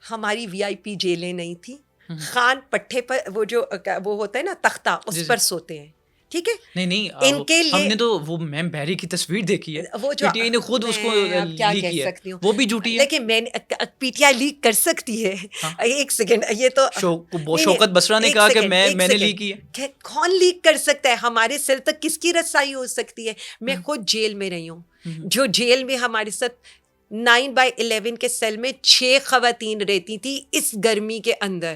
ہماری VIP جیلیں نہیں تھی. خان پٹھے پر وہ ہوتا ہے نا تختہ, اس پر سوتے ہیں, ٹھیک ہے. نہیں ان کے لیے ہم نے تو وہ میم بحری کی تصویر دیکھی ہے, وہ جو PTI نے خود اس کو لیک کیا ہے, وہ بھی جھوٹی ہے. دیکھیں میں PTI لیک کر سکتی ہے. ایک سیکنڈ, یہ تو شوکت بسرا نے کہا کہ میں نے لیک کی ہے. کون لیک کر سکتا ہے؟ ہمارے سیل تک کس کی رسائی ہو سکتی ہے؟ میں خود جیل میں رہی ہوں, جو جیل میں ہمارے ساتھ 9/11 کے سیل میں 6 خواتین رہتی تھی اس گرمی کے اندر.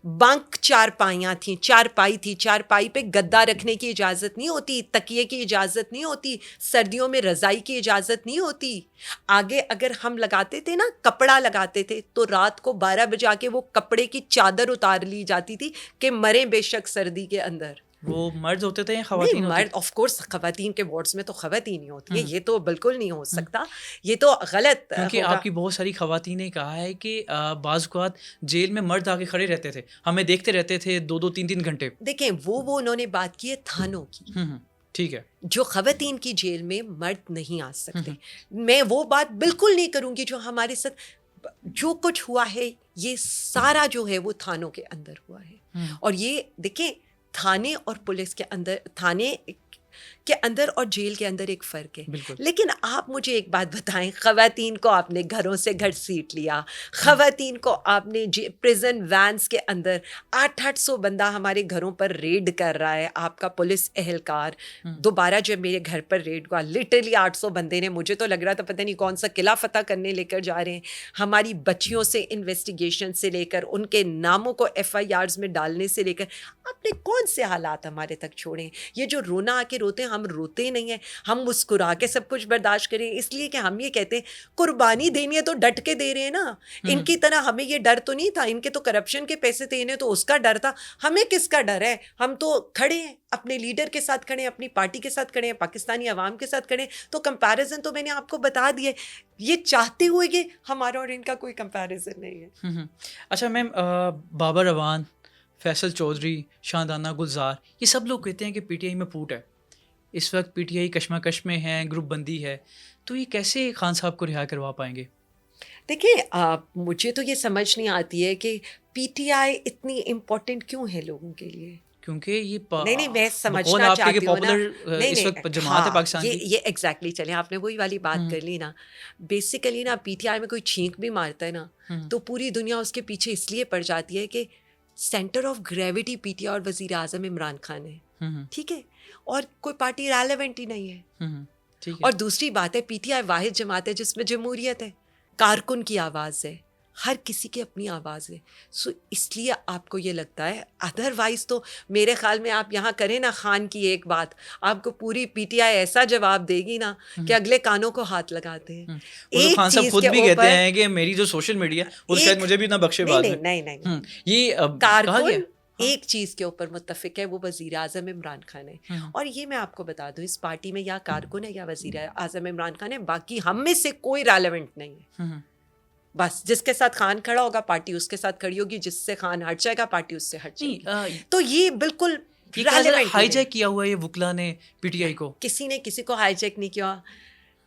بنک 4 پائیاں تھیں, 4 پائی تھی, 4 پائی پہ گدا رکھنے کی اجازت نہیں ہوتی, تکیے کی اجازت نہیں ہوتی, سردیوں میں رضائی کی اجازت نہیں ہوتی. آگے اگر ہم لگاتے تھے نا, کپڑا لگاتے تھے, تو رات کو 12 بجے آ کے وہ کپڑے کی چادر اتار لی جاتی تھی کہ مریں بے شک سردی کے اندر. وہ مرد ہوتے تھے یا خواتین؟ مرد آف کورس, خواتین کے وارڈز میں تو خواتین ہی ہوتی ہیں, یہ تو بالکل نہیں ہو سکتا, یہ تو غلط. کیونکہ آپ کی بہت ساری خواتین نے کہا ہے کہ بعض اوقات جیل میں مرد آ کے کھڑے رہتے تھے, ہمیں دیکھتے رہتے تھے 2-2 3-3 گھنٹے. دیکھیں وہ انہوں نے بات کی ہے تھانوں کی, ٹھیک ہے, جو خواتین کی جیل میں مرد نہیں آ سکتے. میں وہ بات بالکل نہیں کروں گی. جو ہمارے ساتھ جو کچھ ہوا ہے یہ سارا جو ہے وہ تھانوں کے اندر ہوا ہے. اور یہ دیکھیں تھانے اور پولیس کے اندر, تھانے کے اندر اور جیل کے اندر ایک فرق ہے. لیکن آپ مجھے ایک بات بتائیں, خواتین کو آپ نے گھروں سے گھر سیٹ لیا, خواتین کو آپ نے پریزن وینس کے اندر 800 بندہ ہمارے گھروں پر ریڈ کر رہا ہے. آپ کا پولیس اہلکار دوبارہ جب میرے گھر پر ریڈ ہوا, لٹرلی 800 بندے نے, مجھے تو لگ رہا تھا پتہ نہیں کون سا قلعہ فتح کرنے لے کر جا رہے ہیں. ہماری بچیوں سے انویسٹیگیشن سے لے کر ان کے ناموں کو FIRs میں ڈالنے سے لے کر آپ نے کون سے حالات ہمارے تک چھوڑے ہیں. یہ جو رونا آ کے روتے ہیں, ہم روتے نہیں ہیں, ہم مسکرا کے سب کچھ برداشت کریں, اس لیے کہ ہم یہ کہتے ہیں قربانی دینی ہے تو ڈٹ کے دے رہے ہیں نا. ان کی طرح ہمیں یہ ڈر تو نہیں تھا, ان کے تو کرپشن کے پیسے تھے, انہیں تو اس کا ڈر تھا, ہمیں کس کا ڈر ہے؟ ہم تو کھڑے ہیں, اپنے لیڈر کے ساتھ کھڑے ہیں, اپنی پارٹی کے ساتھ کھڑے ہیں, پاکستانی عوام کے ساتھ کھڑے ہیں. تو کمپیریزن تو میں نے آپ کو بتا دیا, یہ چاہتے ہوئے کہ ہمارا اور ان کا کوئی کمپیریزن نہیں ہے. اچھا میم, بابر اعوان, فیصل چودھری, شاہدانہ گلزار, یہ سب لوگ کہتے ہیں کہ PTI میں پھوٹ ہے. اس وقت PTI کشمکش میں ہے, گروپ بندی ہے, تو یہ کیسے خان صاحب کو رہا کروا پائیں گے؟ دیکھیں مجھے تو یہ سمجھ نہیں آتی ہے کہ PTI اتنی امپورٹنٹ کیوں ہے لوگوں کے لیے. کیونکہ یہ نہیں میں سمجھنا چاہتی ہوں نا, اس وقت جماعت ہے پاکستان کی. یہ ایگزیکٹلی چلیں, آپ نے وہی والی بات کر لی نا. بیسیکلی نا PTI میں کوئی چھینک بھی مارتا ہے نا تو پوری دنیا اس کے پیچھے اس لیے پڑ جاتی ہے کہ سینٹر آف گریوٹی PTI اور وزیر اعظم عمران خان ہے, ٹھیک ہے, اور کوئی پارٹی ریلیونٹ ہی نہیں ہے. اور دوسری بات ہے PTI واحد جماعت ہے جس میں جمہوریت ہے, کارکن کی آواز ہے, ہر کسی کی اپنی آواز ہے. سو اس لیے آپ کو یہ لگتا ہے, ادروائز تو میرے خیال میں آپ یہاں کریں نا خان کی ایک بات, آپ کو پوری PTI ایسا جواب دے گی نا کہ اگلے کانوں کو ہاتھ لگاتے ہیں. ایک خان صاحب خود بھی کہتے ہیں کہ میری جو سوشل میڈیا وہ شاید مجھے بھی نہ بخشے بعد میں. نہیں, یہ کارکن ایک چیز کے اوپر متفق ہے, وہ وزیر اعظم عمران خان ہے. اور یہ میں آپ کو بتا دوں, اس پارٹی میں یا کارکن ہے یا وزیر اعظم عمران خان ہے, باقی ہم میں سے کوئی ریلیونٹ نہیں ہے. بس جس کے ساتھ خان کھڑا ہوگا پارٹی اس کے ساتھ کھڑی ہوگی, جس سے خان ہٹ جائے گا پارٹی اس سے ہٹ جائے گی. تو یہ بالکل ہائی جیک کیا ہوا ہے یہ وکلا نے PTI کو. کسی نے کسی کو ہائی جیک نہیں کیا.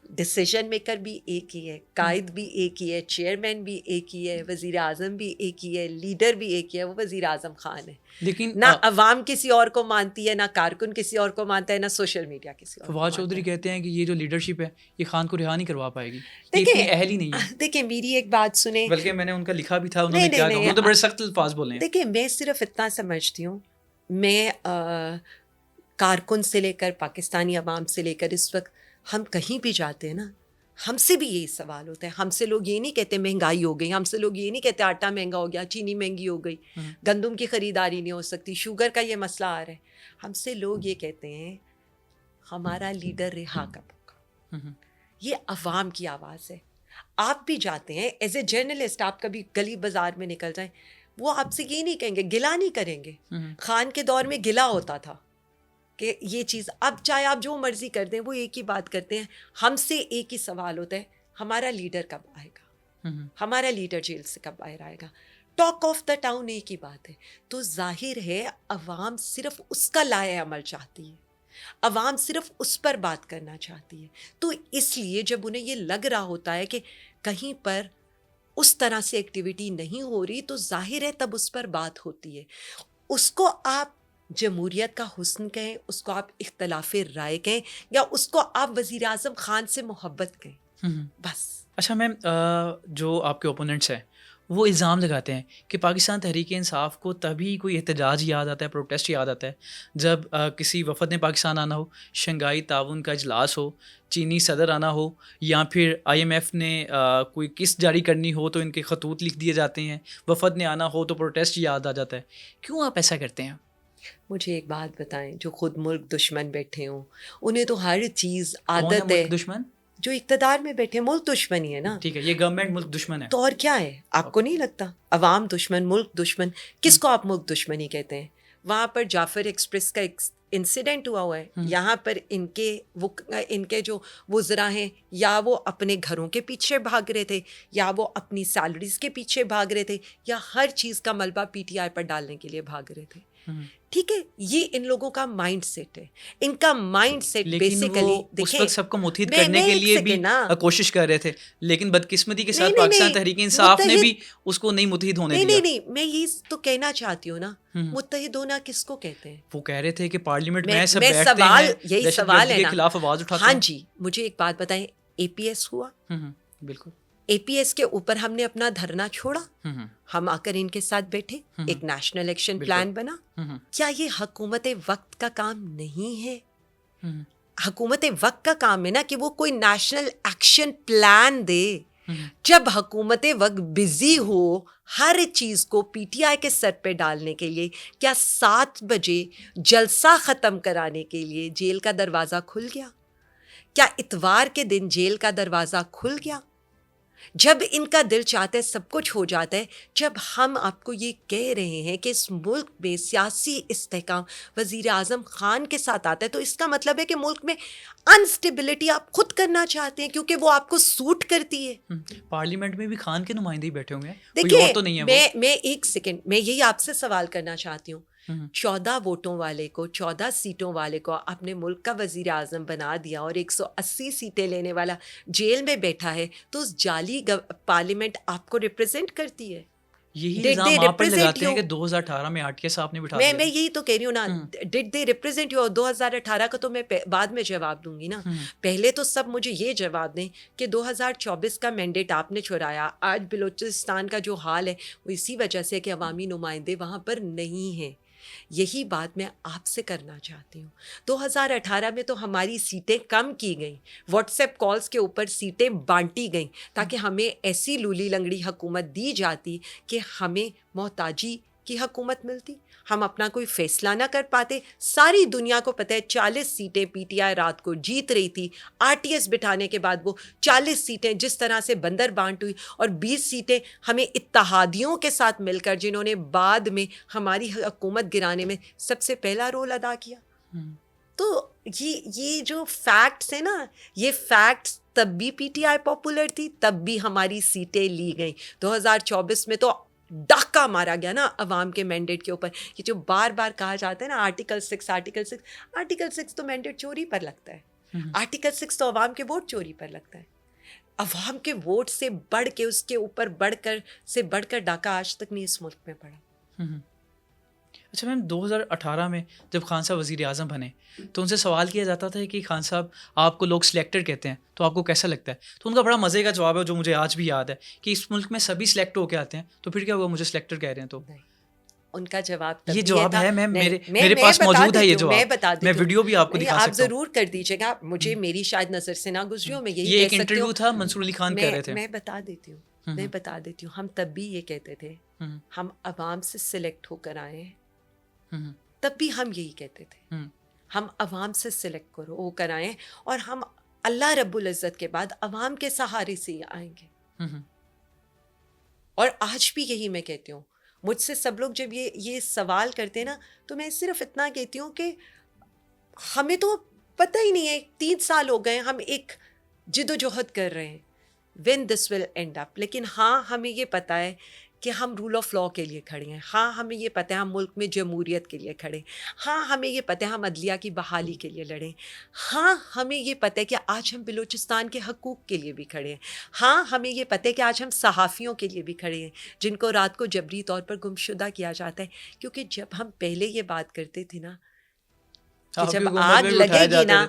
ڈسیزن میکر بھی ایک ہی ہے, قائد بھی ایک ہی ہے, چیئرمین بھی ایک ہی ہے, وزیر اعظم بھی ایک ہی ہے, لیڈر بھی ایک ہی ہے, وہ وزیر اعظم خان ہے. لیکن نہ عوام کسی اور کو مانتی ہے, نہ کارکن کسی اور کو مانتا ہے, نہ سوشل میڈیا کسی اور. فواد چودھری کہتے ہیں کہ یہ جو لیڈرشپ ہے یہ خان کو رہا نہیں کروا پائے گی, یہ اتنی اہل ہی نہیں ہے. دیکھیں میری ایک بات سنیں, بلکہ میں نے ان کا لکھا بھی تھا, انہوں نے کیا کہا, وہ تو بڑے سخت الفاظ بولے ہیں. دیکھیں میں صرف اتنا سمجھتی ہوں, میں کارکن سے لے کر پاکستانی عوام سے لے کر اس وقت ہم کہیں بھی جاتے ہیں نا, ہم سے بھی یہی سوال ہوتا ہے. ہم سے لوگ یہ نہیں کہتے مہنگائی ہو گئی, ہم سے لوگ یہ نہیں کہتے آٹا مہنگا ہو گیا, چینی مہنگی ہو گئی, گندم کی خریداری نہیں ہو سکتی, شوگر کا یہ مسئلہ آ رہا ہے. ہم سے لوگ یہ کہتے ہیں ہمارا لیڈر رہا کب ہوگا. یہ عوام کی آواز ہے. آپ بھی جاتے ہیں ایز اے جرنلسٹ, آپ کبھی گلی بازار میں نکل جائیں, وہ آپ سے یہ نہیں کہیں گے, گلا نہیں کریں گے. خان کے دور میں گلا ہوتا تھا کہ یہ چیز, اب چاہے آپ جو مرضی کر دیں وہ ایک ہی بات کرتے ہیں. ہم سے ایک ہی سوال ہوتا ہے, ہمارا لیڈر کب آئے گا, ہمارا لیڈر جیل سے کب باہر آئے گا. ٹاک آف دا ٹاؤن ایک ہی بات ہے. تو ظاہر ہے عوام صرف اس کا لائحہ عمل چاہتی ہے, عوام صرف اس پر بات کرنا چاہتی ہے. تو اس لیے جب انہیں یہ لگ رہا ہوتا ہے کہ کہیں پر اس طرح سے ایکٹیویٹی نہیں ہو رہی تو ظاہر ہے تب اس پر بات ہوتی ہے. اس کو آپ جمہوریت کا حسن کہیں, اس کو آپ اختلاف رائے کہیں, یا اس کو آپ وزیر اعظم خان سے محبت کہیں, بس. اچھا میم, جو آپ کے اوپوننٹس ہیں وہ الزام لگاتے ہیں کہ پاکستان تحریک انصاف کو تبھی کوئی احتجاج یاد آتا ہے, پروٹیسٹ یاد آتا ہے جب کسی وفد نے پاکستان آنا ہو, شنگھائی تعاون کا اجلاس ہو, چینی صدر آنا ہو, یا پھر IMF نے کوئی قسط جاری کرنی ہو تو ان کے خطوط لکھ دیے جاتے ہیں, وفد نے آنا ہو تو پروٹیسٹ یاد آ جاتا ہے. کیوں آپ ایسا کرتے ہیں؟ مجھے ایک بات بتائیں, جو خود ملک دشمن بیٹھے ہوں انہیں تو ہر چیز کون عادت ہے. ملک دشمن؟ جو اقتدار میں بیٹھے ملک دشمن ہی ہے نا. ٹھیک ہے, یہ گورنمنٹ ملک دشمن ہے تو اور کیا ہے, آپ کو نہیں لگتا عوام دشمن, ملک دشمن, کس کو آپ ملک دشمنی کہتے ہیں؟ وہاں پر جعفر ایکسپریس کا انسیڈنٹ ہوا ہے, یہاں پر ان کے جو وزراء ہیں یا وہ اپنے گھروں کے پیچھے بھاگ رہے تھے, یا وہ اپنی سیلریز کے پیچھے بھاگ رہے تھے, یا ہر چیز کا ملبہ PTI پر ڈالنے کے لیے بھاگ رہے تھے. ٹھیک ہے, یہ ان لوگوں کا مائنڈ سیٹ ہے. ان کا مائنڈ سیٹ بیسیکلی اس وقت سب کو متحد کرنے کے لیے بھی کوشش کر رہے تھے, لیکن بدقسمتی کے ساتھ پاکستان تحریک انصاف نے بھی اس کو نہیں متحد ہونے دیا. نہیں, میں یہ تو کہنا چاہتی ہوں نا, متحد ہونا کس کو کہتے ہیں؟ وہ کہہ رہے تھے کہ پارلیمنٹ میں سب میں بیٹھتے سوال, ہیں, یہی سوال ہے کے نا, خلاف آواز اٹھاتے ہیں. ہاں جی, مجھے ایک بات بتائیں, APS ہوا, بالکل, APS کے اوپر ہم نے اپنا دھرنا چھوڑا, ہم آ کر ان کے ساتھ بیٹھے, ایک نیشنل ایکشن پلان بنا. کیا یہ حکومت وقت کا کام نہیں ہے؟ حکومت وقت کا کام ہے نا کہ وہ کوئی نیشنل ایکشن پلان دے. جب حکومت وقت بزی ہو ہر چیز کو PTI کے سر پہ ڈالنے کے لیے, کیا 7 بجے جلسہ ختم کرانے کے لیے جیل کا دروازہ کھل گیا؟ کیا اتوار کے دن جیل کا دروازہ کھل گیا؟ جب ان کا دل چاہتا ہے سب کچھ ہو جاتا ہے. جب ہم آپ کو یہ کہہ رہے ہیں کہ اس ملک میں سیاسی استحکام وزیر اعظم خان کے ساتھ آتا ہے, تو اس کا مطلب ہے کہ ملک میں انسٹیبلٹی آپ خود کرنا چاہتے ہیں کیونکہ وہ آپ کو سوٹ کرتی ہے. پارلیمنٹ میں بھی خان کے نمائندے ہی بیٹھے ہوں گے, دیکھیے میں ایک سیکنڈ, میں یہی آپ سے سوال کرنا چاہتی ہوں. 14 ووٹوں والے کو, 14 سیٹوں والے کو اپنے ملک کا وزیر اعظم بنا دیا, اور 180 سیٹیں لینے والا جیل میں بیٹھا ہے, تو اس جعلی پارلیمنٹ آپ کو ریپرزینٹ کرتی ہے. یہی الزام آپ پر لگاتے ہیں کہ 2018 میں RTI صاحب نے بٹھا دیا. میں یہی تو کہہ رہی ہوں نا, ڈڈ دے ریپرزینٹ یو. 2018 کا تو میں بعد میں جواب دوں گی نا. پہلے تو سب مجھے یہ جواب دیں کہ 2024 کا مینڈیٹ آپ نے چرایا. آج بلوچستان کا جو حال ہے وہ اسی وجہ سے کہ عوامی نمائندے وہاں پر نہیں ہیں. یہی بات میں آپ سے کرنا چاہتی ہوں. 2018 میں تو ہماری سیٹیں کم کی گئیں, واٹس ایپ کالز کے اوپر سیٹیں بانٹی گئیں تاکہ ہمیں ایسی لولی لنگڑی حکومت دی جاتی کہ ہمیں محتاجی کی حکومت ملتی, ہم اپنا کوئی فیصلہ نہ کر پاتے. ساری دنیا کو پتہ ہے 40 سیٹیں PTI رات کو جیت رہی تھی. RTS بٹھانے کے بعد وہ 40 سیٹیں جس طرح سے بندر بانٹ ہوئی, اور 20 سیٹیں ہمیں اتحادیوں کے ساتھ مل کر, جنہوں نے بعد میں ہماری حکومت گرانے میں سب سے پہلا رول ادا کیا. تو یہ جو فیکٹس ہیں نا, یہ فیکٹس تب بھی PTI پاپولر تھی, تب بھی ہماری سیٹیں لی گئیں. 2024 میں تو ڈاکہ مارا گیا نا عوام کے مینڈیٹ کے اوپر. یہ جو بار بار کہا جاتا ہے نا آرٹیکل 6 تو مینڈیٹ چوری پر لگتا ہے. آرٹیکل 6 تو عوام کے ووٹ چوری پر لگتا ہے. عوام کے ووٹ سے بڑھ کے, اس کے اوپر بڑھ کر ڈاکہ آج تک نہیں اس ملک میں پڑا. اچھا میم, 2018 میں جب خان صاحب وزیر اعظم بنے تو ان سے سوال کیا جاتا تھا کہ خان صاحب آپ کو لوگ سلیکٹڈ کہتے ہیں تو آپ کو کیسا لگتا ہے؟ تو ان کا بڑا مزے کا جواب ہے جو مجھے آج بھی یاد ہے کہ اس ملک میں سبھی سلیکٹ ہو کے آتے ہیں, تو پھر کیا ہوا مجھے سلیکٹڈ کہہ رہے ہیں؟ تو ان کا جواب یہ جواب ہے میم, میرے پاس موجود ہے یہ جواب, میں بتا دیتی میں ہوں, ویڈیو بھی آپ کو دکھا سکتا ہوں. آپ ضرور کر دیجیے گا, مجھے میری شاید نظر سے نہ گزری ہو, میں یہی یہ ایک انٹرویو تھا, منصور علی خان کہہ رہے تھے. میں بتا دیتی ہوں, ہم تب بھی یہ کہتے تھے ہم عوام سے سلیکٹ ہو کر آئے ہیں. تب بھی ہم یہی کہتے تھے ہم عوام سے سلیکٹ ہو کر آئیں, اور ہم اللہ رب العزت کے بعد عوام کے سہارے سے ہی آئیں گے. اور آج بھی یہی میں کہتی ہوں. مجھ سے سب لوگ جب یہ سوال کرتے ہیں نا, تو میں صرف اتنا کہتی ہوں کہ ہمیں تو پتہ ہی نہیں ہے, 3 سال ہو گئے ہم ایک جد و جہد کر رہے ہیں, when this will end up. لیکن ہاں ہمیں یہ پتہ ہے کہ ہم رول آف لا کے لیے کھڑے ہیں. ہاں ہمیں یہ پتہ ہے ہم ملک میں جمہوریت کے لیے کھڑے ہیں. ہاں ہمیں یہ پتہ ہے ہم عدلیہ کی بحالی کے لیے لڑیں. ہاں ہمیں یہ پتہ ہے کہ آج ہم بلوچستان کے حقوق کے لیے بھی کھڑے ہیں. ہاں ہمیں یہ پتہ ہے کہ آج ہم صحافیوں کے لیے بھی کھڑے ہیں جن کو رات کو جبری طور پر گمشدہ کیا جاتا ہے. کیونکہ جب ہم پہلے یہ بات کرتے تھے نا کہ جب آگ لگے گی نا,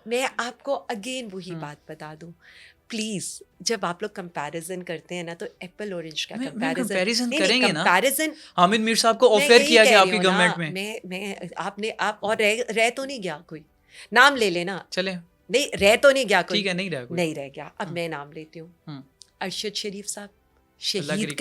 میں آپ کو اگین وہی بات بتا دوں, پلیز جب آپ لوگ کمپیریزن کرتے ہیں نا تو ایپل اورنج کا کمپیریزن کریں گے نا. کمپیریزن حامد میر صاحب کو آفر کیا گیا آپ کی گورنمنٹ میں آپ اور رہ تو نہیں گیا, کوئی نام لے لینا, چلیں نہیں رہ تو نہیں گیا کوئی, ٹھیک ہے نہیں رہ گیا. اب میں نام لیتی ہوں, ارشد شریف صاحب اللہ شہید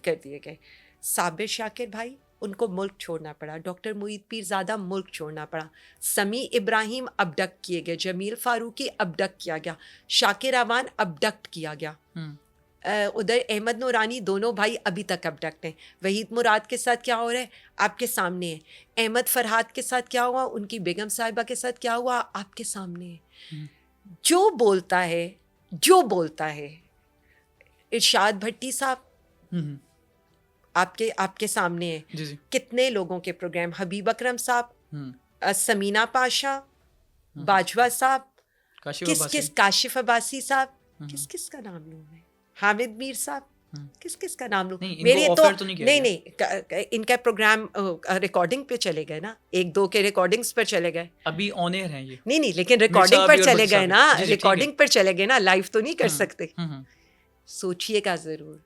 کر دیے گئے. صابر شاکر بھائی ان کو ملک چھوڑنا پڑا. ڈاکٹر معید پیرزادہ ملک چھوڑنا پڑا. سمیع ابراہیم ابڈکٹ کیے گئے. جمیل فاروقی ابڈکٹ کیا گیا. شاکر اعوان ابڈکٹ کیا گیا. ادھر احمد نورانی دونوں بھائی ابھی تک ابڈکٹ ہیں. وحید مراد کے ساتھ کیا ہو رہا ہے آپ کے سامنے ہے. احمد فرحاد کے ساتھ کیا ہوا, ان کی بیگم صاحبہ کے ساتھ کیا ہوا آپ کے سامنے ہے. جو بولتا ہے ارشاد بھٹی صاحب آپ کے سامنے ہے. کتنے لوگوں کے پروگرام, حبیب اکرم صاحب, سمینہ پاشا, باجوہ صاحب, کاشف عباسی صاحب, کس کا نام لوں میں, حامد میر صاحب, کس کا نام لوں. میرے تو نہیں ان کا پروگرام ریکارڈنگ پہ چلے گئے نا, 1-2 کے ریکارڈنگز پر چلے گئے. ابھی آن ایئر ہیں یہ نہیں لیکن ریکارڈنگ پر چلے گئے نا, ریکارڈنگ پر چلے گئے نا, لائیو تو نہیں کر سکتے. سوچیے گا ضرور.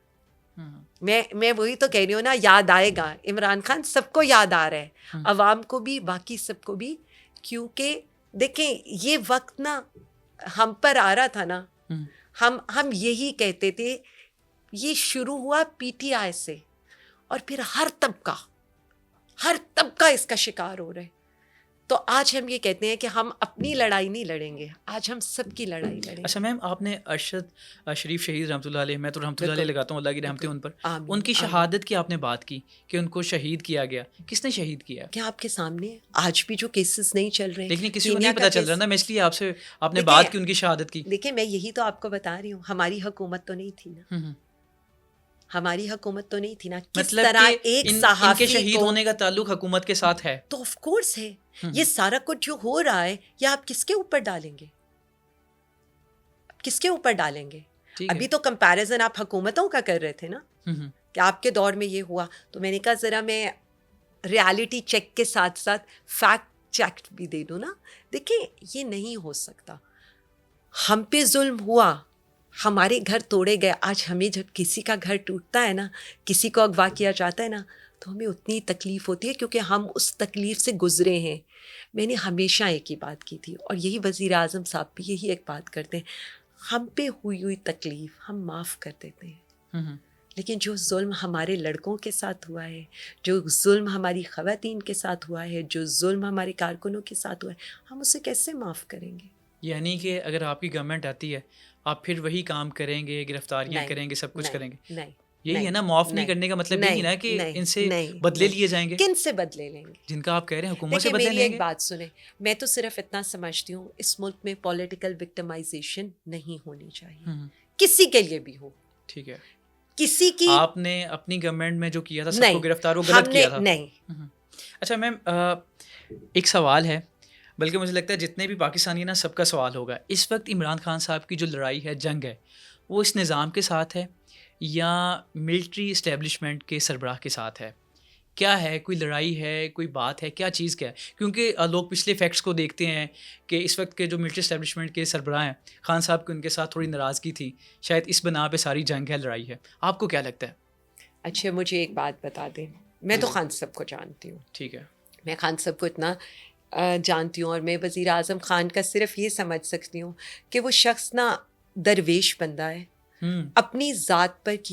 میں وہی تو کہہ رہی ہوں نا, یاد آئے گا. عمران خان سب کو یاد آ رہا ہے, عوام کو بھی, باقی سب کو بھی, کیونکہ دیکھیں یہ وقت نا ہم پر آ رہا تھا نا, ہم یہی کہتے تھے. یہ شروع ہوا پی ٹی آئی سے اور پھر ہر طبقہ اس کا شکار ہو رہا ہے. تو آج ہم یہ کہتے ہیں کہ ہم اپنی لڑائی نہیں لڑیں گے, آج ہم سب کی لڑائی لڑیں گے. اچھا میم, آپ نے ارشد شریف شہید رحمۃ اللہ علیہ, میں تو رحمۃ اللہ علیہ لگاتا ہوں, اللہ کی رحمتیں ان پر, ان کی شہادت کی آپ نے بات کی کہ ان کو شہید کیا گیا. کس نے شہید کیا؟ کیا آپ کے سامنے ہے آج بھی جو کیسز نہیں چل رہے, لیکن کسی کو نہیں پتا چل رہا نا, میں اس لیے آپ سے, آپ نے بات کی ان کی شہادت کی. دیکھیں میں یہی تو آپ کو بتا رہی ہوں, ہماری حکومت تو نہیں تھی نا, ہماری حکومت تو نہیں تھی نا. مطلب کہ ان کے شہید ہونے کا تعلق حکومت کے ساتھ ہے؟ تو آف کورس ہے. یہ سارا کچھ جو ہو رہا ہے یہ آپ کس کے اوپر ڈالیں گے, کس کے اوپر ڈالیں گے؟ ابھی تو کمپیریزن آپ حکومتوں کا کر رہے تھے نا کہ آپ کے دور میں یہ ہوا, تو میں نے کہا ذرا میں ریالٹی چیک کے ساتھ ساتھ فیکٹ چیک بھی دے دوں نا. دیکھیں یہ نہیں ہو سکتا, ہم پہ ظلم ہوا, ہمارے گھر توڑے گئے. آج ہمیں جب کسی کا گھر ٹوٹتا ہے نا, کسی کو اغوا کیا جاتا ہے نا, تو ہمیں اتنی تکلیف ہوتی ہے کیونکہ ہم اس تکلیف سے گزرے ہیں. میں نے ہمیشہ ایک ہی بات کی تھی, اور یہی وزیر اعظم صاحب بھی یہی ایک بات کرتے ہیں, ہم پہ ہوئی تکلیف ہم معاف کر دیتے ہیں, لیکن جو ظلم ہمارے لڑکوں کے ساتھ ہوا ہے, جو ظلم ہماری خواتین کے ساتھ ہوا ہے, جو ظلم ہمارے کارکنوں کے ساتھ ہوا ہے, ہم اسے کیسے معاف کریں گے؟ یعنی کہ اگر آپ کی گورنمنٹ آتی ہے آپ پھر وہی کام کریں گے, گرفتاریاں کریں گے, سب کچھ کریں گے؟ نہیں, یہی ہے نا, معاف نہیں کرنے کا مطلب یہی نا کہ ان سے بدلے لیے جائیں گے. کن سے بدلے لیں گے؟ جن کا آپ کہہ رہے ہیں حکومت سے بدلے لیں گے. میری ایک بات سنیں, میں تو صرف اتنا سمجھتی ہوں اس ملک میں پولیٹیکل وکٹمائزیشن نہیں ہونی چاہیے, کسی کے لیے بھی ہو. ٹھیک ہے, کسی کی, آپ نے اپنی گورنمنٹ میں جو کیا تھا سب کو گرفتار, وہ غلط کیا تھا. نہیں. اچھا میم, ایک سوال ہے, بلکہ مجھے لگتا ہے جتنے بھی پاکستانی نا سب کا سوال ہوگا. اس وقت عمران خان صاحب کی جو لڑائی ہے, جنگ ہے, وہ اس نظام کے ساتھ ہے یا ملٹری اسٹیبلشمنٹ کے سربراہ کے ساتھ ہے؟ کیا ہے, کوئی لڑائی ہے, کوئی بات ہے, کیا چیز کیا ہے؟ کیونکہ لوگ پچھلے فیکٹس کو دیکھتے ہیں کہ اس وقت کے جو ملٹری اسٹیبلشمنٹ کے سربراہ ہیں, خان صاحب کی ان کے ساتھ تھوڑی ناراضگی تھی, شاید اس بنا پہ ساری جنگ ہے, لڑائی ہے. آپ کو کیا لگتا ہے؟ اچھا مجھے ایک بات بتا دیں, میں تو خان صاحب کو جانتی ہوں. ٹھیک ہے, میں خان صاحب کو اتنا جانتی ہوں, اور میں وزیر اعظم خان کا صرف یہ سمجھ سکتی ہوں کہ وہ شخص نا درویش بندہ ہے, اپنی ذات پر کیا